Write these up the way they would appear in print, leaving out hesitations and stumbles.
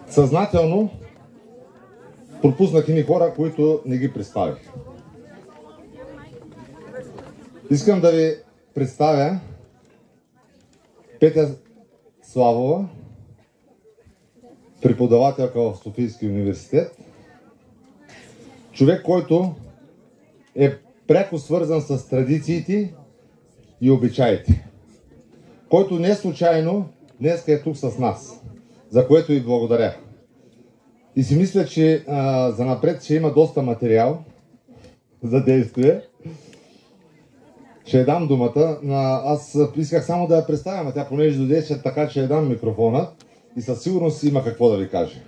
съзнателно пропуснах едни хора, които не ги представих. Искам да ви представя Петя Славова, преподавателка в Софийския университет. Човек, който е пряко свързан с традициите и обичаите. Който не случайно днес е тук с нас, за което и благодаря. И си мисля, че занапред ще има доста материал за действие. Ще дам думата. Аз исках само да я представя, а тя понеже дойде, така че я дам микрофона и със сигурност има какво да ви каже.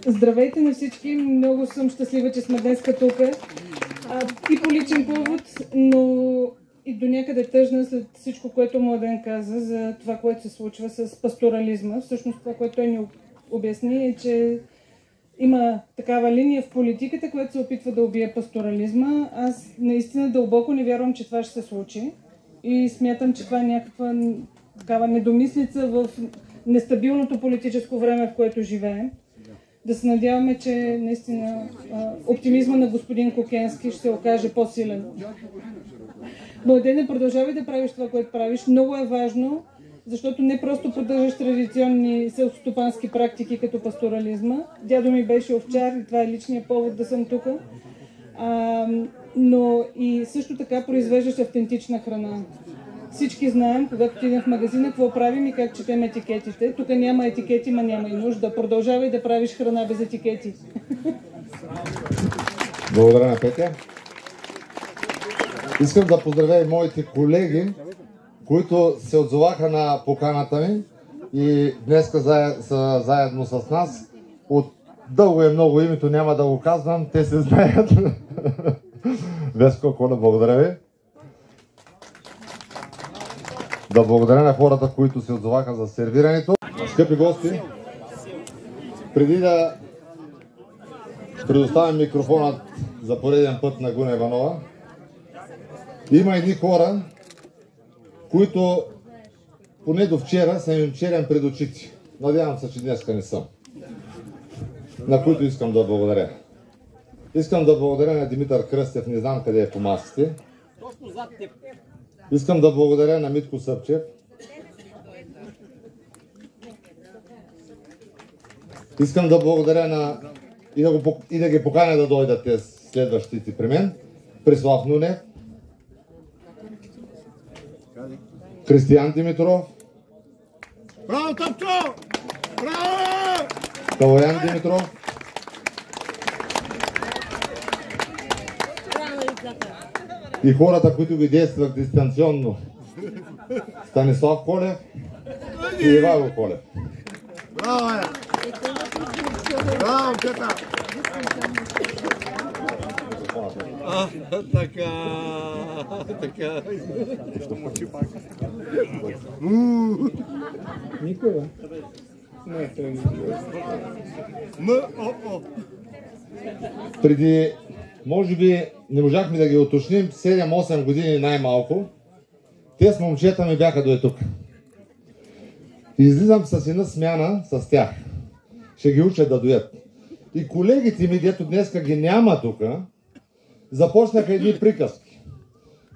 Здравейте на всички! Много съм щастлива, че сме днес тук. И по личен повод, но и до някъде тъжна след всичко, което Младен каза за това, което се случва с пасторализма. Всъщност това, което той ни обясни е, че има такава линия в политиката, която се опитва да убие пасторализма. Аз наистина дълбоко не вярвам, че това ще се случи. И смятам, че това е някаква такава недомислица в нестабилното политическо време, в което живеем. Да се надяваме, че наистина оптимизма на господин Кокенски ще се окаже по-силен. Младене, продължавай да правиш това, което правиш. Много е важно, защото не просто поддържаш традиционни селскостопански практики като пасторализма. Дядо ми беше овчар и това е личният повод да съм тук. Но и също така произвеждаш автентична храна. Всички знаем, когато отидем в магазина, какво правим и как четем етикетите. Тук няма етикети, ма няма и нужда. Продължавай да правиш храна без етикети. Благодаря на Петя. Искам да поздравя и моите колеги, които се отзоваха на поканата ми и днес са заедно с нас. От дълго е много името, няма да го казвам, те се знаят. Веско, Коля, благодаря ви. Да благодаря на хората, които се отзоваха за сервирането. Скъпи гости, преди да предоставям микрофонът за пореден път на Гуна Иванова, има едни хора, които поне до вчера съм им черен пред очите. Надявам се, че днеска не съм. На които искам да благодаря. Искам да благодаря на Димитър Кръстев, не знам къде е по масите. Искам да благодаря на Митко Съпчев. Искам да благодаря и да ги поканя да дойдат те следващите при мен. Преслав Нунев, Кристиян Димитров, Браво, Топчо! Браво! Калоян Димитров, и хората, които ги действах дистанционно. Станислав Колев и Ивайло Колев. Браво, е! Браво, тета! Така. Никога. Преди, може би, не можахме да ги уточним, 7-8 години най-малко, те с момчета ми бяха до тук. Излизам с една смяна с тях. Ще ги уча да доят. И колегите ми, дето днеска ги няма тук, започнаха едни приказки.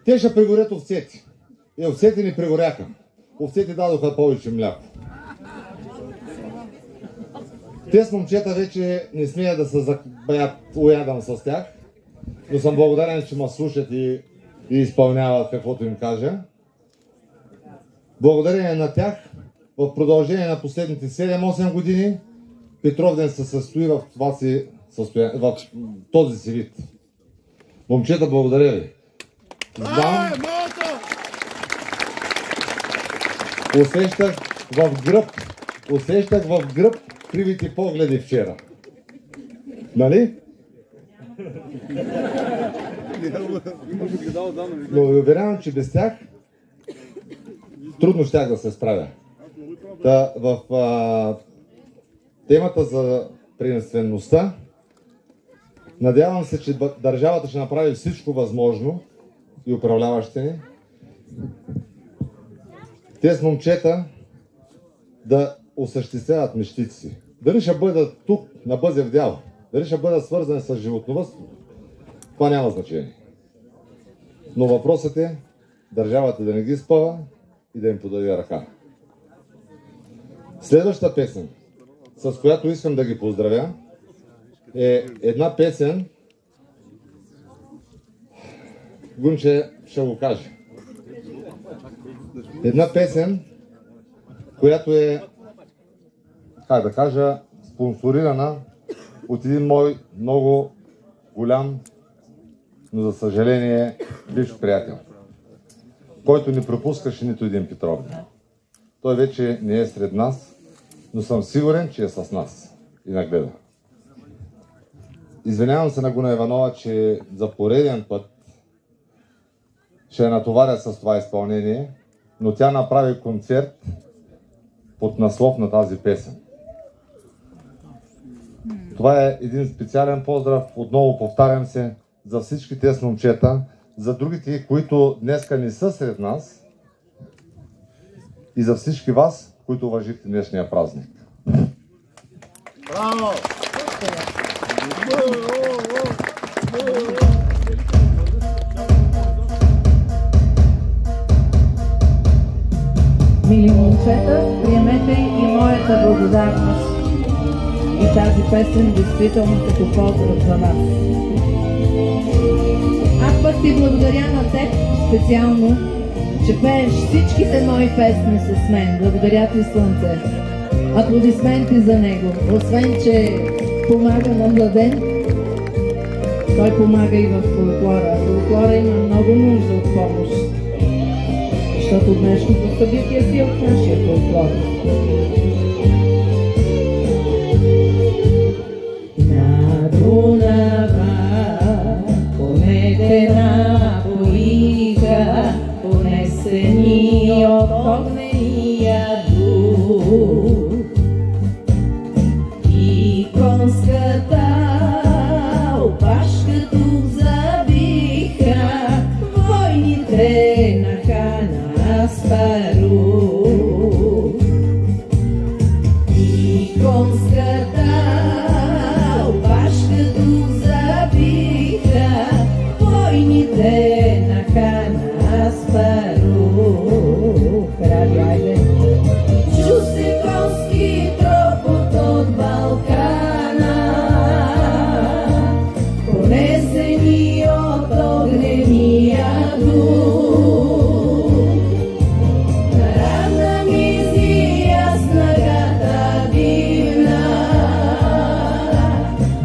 Те ще пригорят овцети. И овцети ни пригоряха. Овцети дадоха повече мляко. Те с момчета вече не смея да се уядам с тях, но съм благодарен, че ме слушат и изпълняват каквото им кажа. Благодарение на тях, в продължение на последните 7-8 години, Петровден се състои в този си вид. Момчета, благодаря ви. Знам, усещах в гръб кривите погледи вчера. Нали? Но ви уверявам, че без тях трудно щях да се справя. В темата за приемствеността, надявам се, че държавата ще направи всичко възможно и управляващите ни, те с момчета да осъществяват мечтите си. Дали ще бъдат тук, на Бъзев дял, дали ще бъдат свързани с животновъдство, това няма значение. Но въпросът е държавата да не ги спъва и да им подаде ръка. Следващата песен, с която искам да ги поздравя, е една песен, Гунче ще го каже. Една песен, която е, как да кажа, спонсорирана от един мой много голям, но за съжаление бивш приятел, който не пропускаше нито един Петровден. Той вече не е сред нас, но съм сигурен, че е с нас и нагледа. Извинявам се на Гуна Иванова, че за пореден път ще я натоваря с това изпълнение, но тя направи концерт под наслов на тази песен. Това е един специален поздрав, отново повтарям се, за всички тези момчета, за другите, които днеска не са сред нас и за всички вас, които уважихте днешния празник. Браво! Мили момчета, приемете и моята благодарност и тази песен действително като поздрав за вас. Аз пък ти благодаря на теб специално, че пееш всичките мои песни с мен. Благодаря ти, Слънце. Аплодисменти за него. Освен, че помага на Младен, той помага и в фолклора. Фолклора има много нужда от помощ, защото днешното събитие си е от нашия фолклор. На Дунава конете напоиха, понесени от огнения дух, и конската опашка тук забиха войните на хана Аспарух. И конската опашка тук забиха войните на хана Аспарух. Ради, айде! Чу се конски тропот от Балкана, понесени от огнения дух. На равна мизия снагата дивна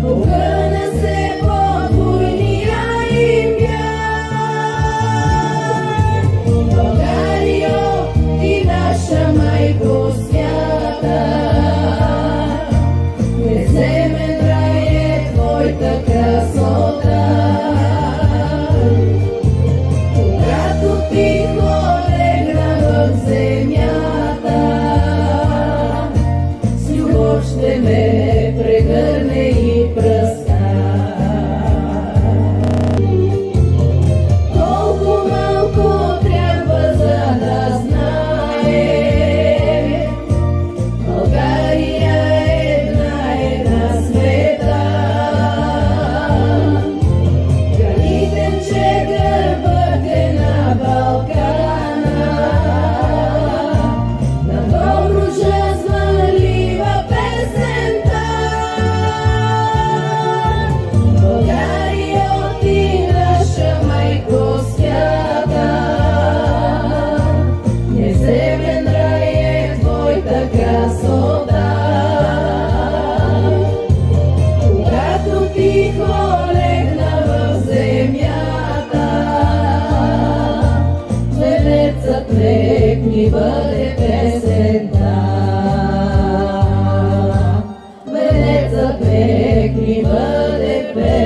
огъна се под войния им бяг. Българио, ти наша майко свята, неземен рай е твоята красота. Когато тихо легна в земята, с любов ще ме прегърне и пръска. Колко малко трябва за да знае, България е една света. Градитен, че гърбът е на Балкана, на Добруджа звънлива песента. България, ти наша майко свята, неземен рай е твоята красота. Когато тихо легна в земята, жребецът нек ни бъде песента. Жребецът нек ни бъде песента.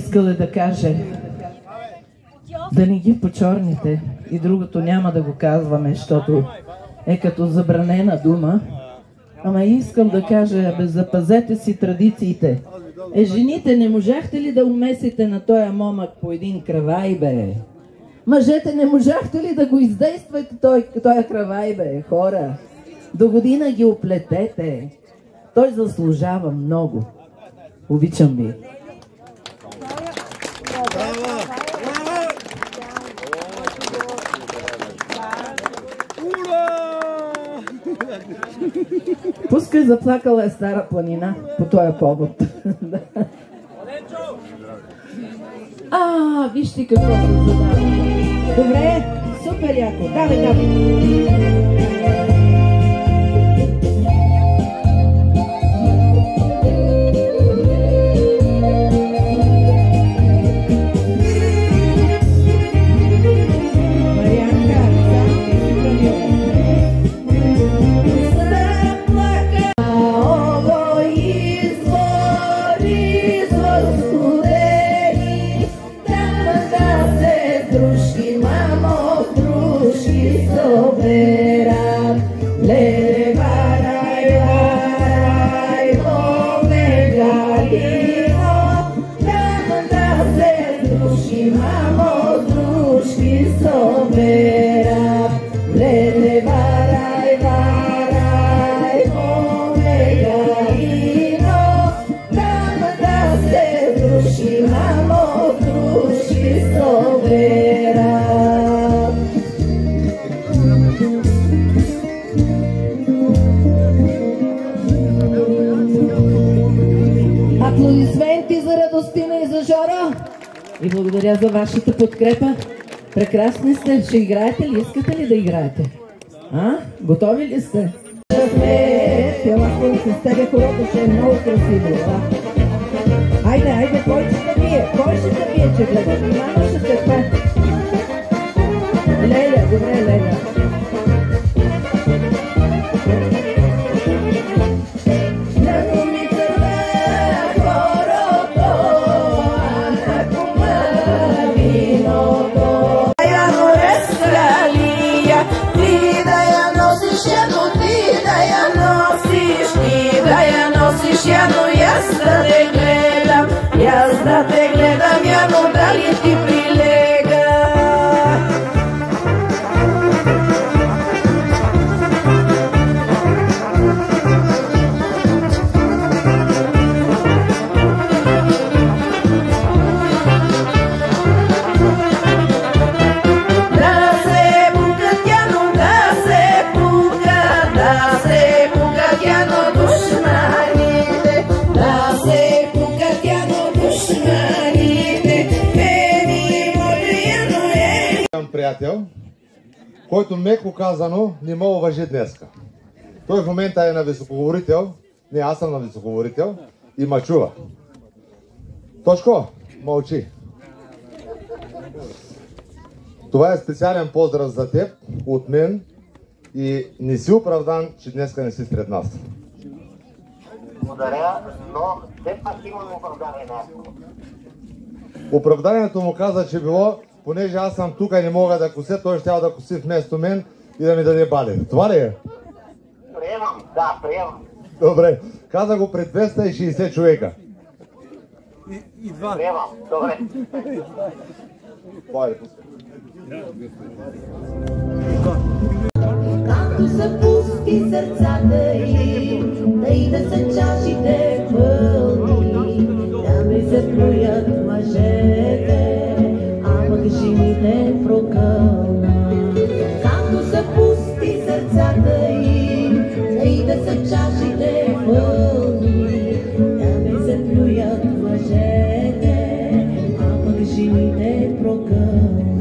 искала да каже да не ги почорните, и другото няма да го казваме, защото е като забранена дума. Ама искам да кажа, бе, запазете си традициите. Жените, не можахте ли да умесите на този момък по един кравай, бе? Мъжете, не можахте ли да го издействате този кравай, бе, хора? До година ги оплетете. Той заслужава много. Обичам ви. Пускай, заплакала е Стара планина по този повод. Вижте какво се задава. Добре, супер яко. Давай. Аплодисменти за Радостина и за Жоро. И благодаря за вашата подкрепа. Прекрасни сте. Ще играете ли? Искате ли да играете? Готови ли сте? Пелако с тебе хората ще е много красиво. Айде, кой ще да бие? Кой ще да бие, че гледа? Мама ще се пе. Леля, добре, Леля. Да те гледам, явно дали ти прилега. Да се пука тяно, да се пука тяно душманите, да се пука тяно душманите. Приятел, който меко казано не ме уважи днеска. Той в момента е на високоговорител, не, аз съм на високоговорител и ма чува. Точко, мълчи. Това е специален поздрав за теб, от мен, и не си оправдан, че днеска не си сред нас. Благодаря, но все пак имам оправдание на αυτό. Оправданието му каза, че било, понеже аз съм тук и не мога да кося, той ще да коси вместо мен и да ми даде бали. Това ли е? Приемам, да, приемам. Добре, каза го пред 260 човека. И два. Приемам, добре. Пойде, пускай. Както са пусти сърцата им, да и да са чашите пълни, да ми се плюят мъжете, а пък жените прокълна. Както са пусти сърцата им, да и да са чашите пълни, да ми се плюят мъжете, а пък жените прокълна.